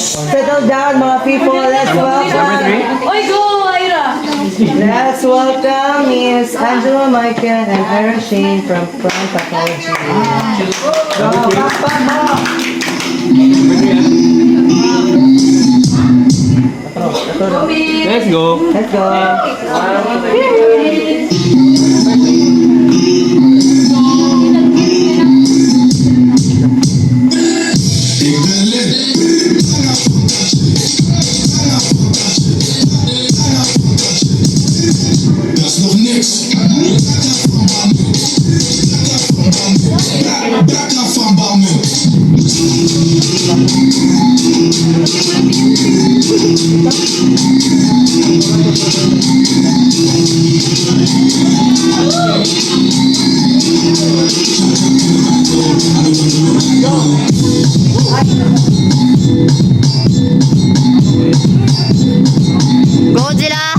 Settle down, mga people. Let's welcome. Oy, go, Ira! Let's welcome Miss Angela Michael and Ira Shane from Pathology. Go, Papa! Let's go. Let's go. Dat is nog niks. Backup van Bouwman. Godzilla!